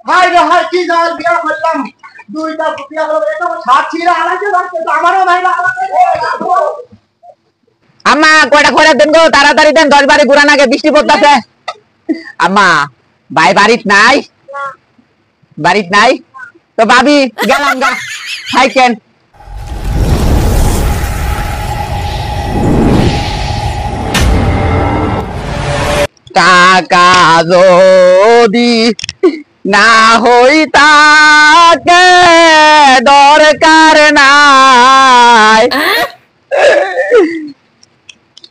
high রে high কি জাল বিয়া করলাম দুইটা বিয়া করলাম এটা সাথীরা আলাদা বাড়তে আমারও ভাই আম্মা কয়টা খয়রা দেন গো তাড়াতাড়ি দেন 10 বারে ঘুরান আগে বৃষ্টি পড়তাছে আম্মা ভাই বাড়িত নাই তো ভাবি গেলাম গা থাকেন টাকা যদি না হই তাকে দরকার নাই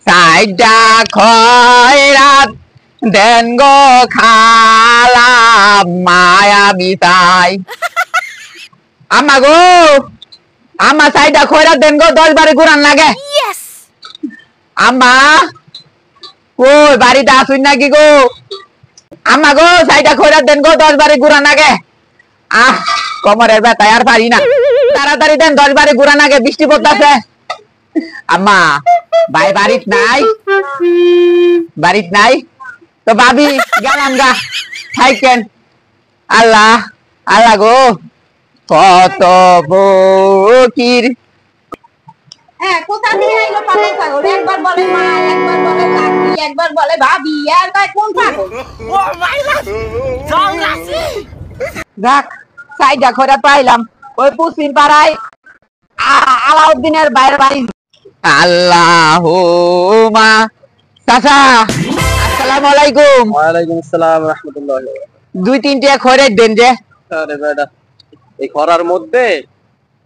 সাইডা খয়রাত দেন গো খালা মায়া বিতাই আম্মা গো আম্মা সাইডা খয়রাত দেন গো 10 বারে ঘুরান লাগে আম্মা কই বাড়িতে আসুন নাকি গো আম্মা গো সাইডা খয়রাত দেন গো 10 বারে ঘুরান আগে কমরের ব্যথা আর পারি না তাড়াতাড়ি দেন 10 বারে ঘুরান আগে বৃষ্টি পড়তাছে আম্মা ভাই বাড়িত নাই তো ভাবি গেলাম গা থাকেন আল্লাহ আল্লাহ গো কত ফকির কোথা থেকে আইলো পাগল ছাগল একবার বলে মা একবার বলে কাকি একবার বলে ভাবি আর ভাই কোন ছাগল ও মাইলা যাও রাসি দেখ সাইডা খয়রা পাইলাম ওই পশ্চিম পাড়ায় আলাউদ্দিনের বাইরে বাড়ি আল্লাহুম্মা চাচা আসসালামু আলাইকুম ওয়া আলাইকুম আসসালাম ওয়া রাহমাতুল্লাহি দুই তিনটে খয়রা দেন যে আরে বেটা এই খরার মধ্যে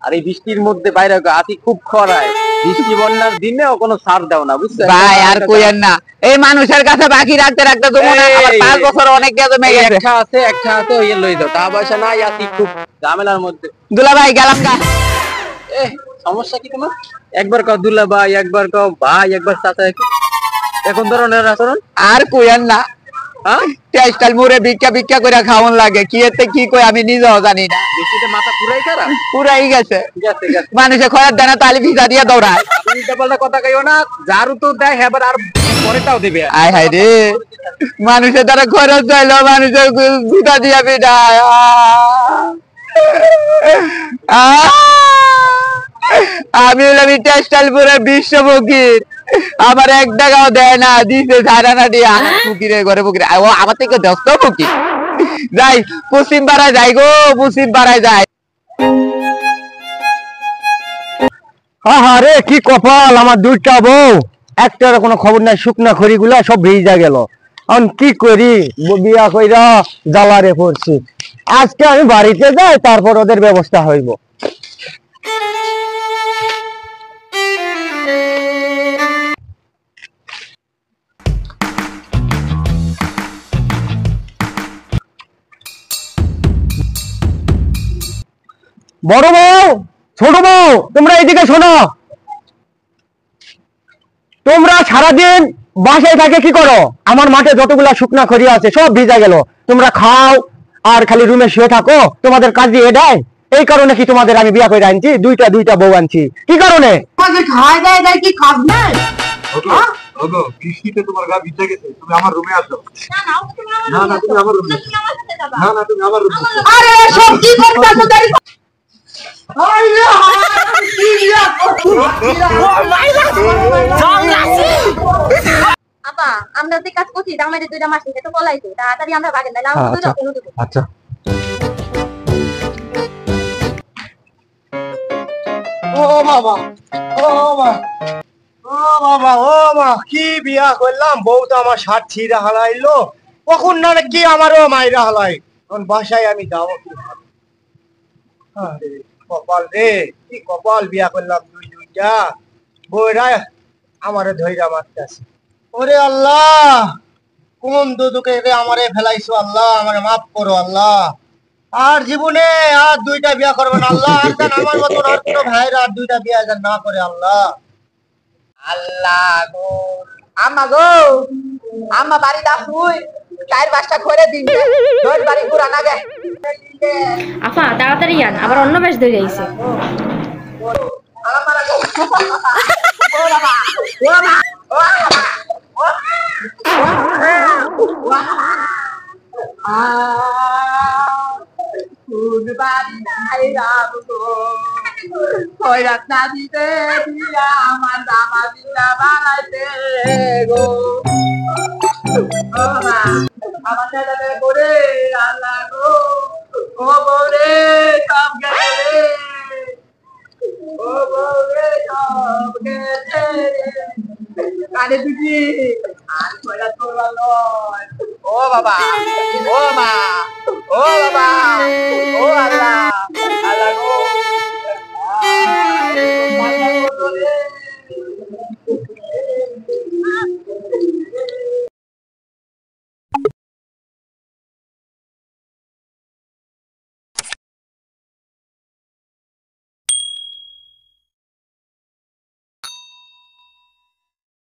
আর এই বৃষ্টির মধ্যে বাইরে আতি খুব খরায় বৃষ্টি বন্যার দিনেও কোনো ছাড় দাও না বুঝছেন ভাই আর কইেন না এই মানুষের কাছে বাকি রাখতে রাখতে তো মনে হয় আবার 5 বছর অনেক গেছে মেয়ে গেছে একটা আছে ওই লই দাও টাকা পয়সা নাই আতি খুব ঝামেলার মধ্যে দুলা ভাই গেলাম গা সমস্যা কি তোমার একবার কও দুলা ভাই একবার কও ভাই একবার চাচা এখন ধরনের আচরণ আর কইেন না টেস্টাল মুরে ভিক্ষা করে খাওন লাগে কি এতে কি কই আমি নিজেও জানি না বৃষ্টিতে মাথা পুরাই গেছে মানুষে খয়ার দেনা তালি ভিজা দিয়ে দৌড়ায় উল্টা পাল্টা কথা কইও না যার তো দেয় হেবার আর পরেটাও দিবে আয় হায় রে মানুষের দ্বারা খরচ চাইলো মানুষের ভিজা দিয়া বিদায় আমি হলাম টেস্টাল পুরে বিশ্ব ফকির আমার 1 টাকাও দেয় না দিছে সারানা দিয়া ফকিরের ঘরে ফকির ও আমার থেকে 10 টাকা ফকির যাই পশ্চিম পাড়ায় যাই গো পশ্চিম পাড়ায় যাই আরে কি কপাল আমার দুইটা বউ একটার কোনো খবর নাই শুকনা খড়িগুলা সব ভিজা গেল এখন কি করি বিয়া কইরা জ্বালারে পড়ছি আজকে আমি বাড়িতে যাই তারপর ওদের ব্যবস্থা হইব বড় বউ ছোট বউ তোমরা এদিকে শোনো তোমরা সারাদিন বাসায় থাকে কি করো আমার মাঠে যতগুলা শুকনা খড়ি আছে সব ভিজা গেল তোমরা খাও আর খালি রুমে শুয়ে থাকো তোমাদের কাজ দিয়ে দেয় এই কারণে কি তোমাদের আমি বিয়া করে আনছি দুইটা বউ আনছি কি কারণে খাওয়া দেয় কি কাজ নাই ওগো বৃষ্টিতে তোমার গা ভিজে গেছে তুমি আমার রুমে আসো না তুমি আমার রুমে না তুমি আমার রুমে আরে সব কি করতেছো তাই আপা আমরা যে কাজ করছি আমাদের দুইটা মাস তো বলাইছে তাড়াতাড়ি আমরা ভাগেন না আচ্ছা ও বাবা ও বাবা ও বাবা ও মা কি বিয়া করলাম বউ তো আমার শার্ট ছিঁড়া হালাইলো কখন না কি আমারও মাইরা হালাই এখন বাসায় আমি যাবো কি আরে কপাল রে কি কপাল বিয়া করলাম দুইটা বউরা আমারে ধইরা মারতেছে ওরে আল্লাহ কোন দুদুকে আমারে ফেলাইছো আল্লাহ আমারে মাফ করো আল্লাহ আর জীবনে আর দুইটা বিয়া করবে না আল্লাহ আর যেন আমার মতন আর কোনো ভাইরা আর দুইটা বিয়া যেন না করে আল্লাহ আল্লাহ গো আম্মা বাড়িতে আসুই 4-5টা খয়রা দিন 10 বাড়ি ঘুরা না গে আপা তাড়াতাড়ি আন আবার অন্য বেশ ধরে আইছে বাড়ি নাই রাম গো খয়রাত না দিতে দিয়া আমার জামা দিলা বানাইতে গো ও মা আমার ছেলে করে আল্লাহ গো ও বৌরে সব গেছে ও বৌরে সব গেছে কানে দিদি আর খয়রাত করবা লয় ও বাবা ও মা ও বাবা ও আল্লাহ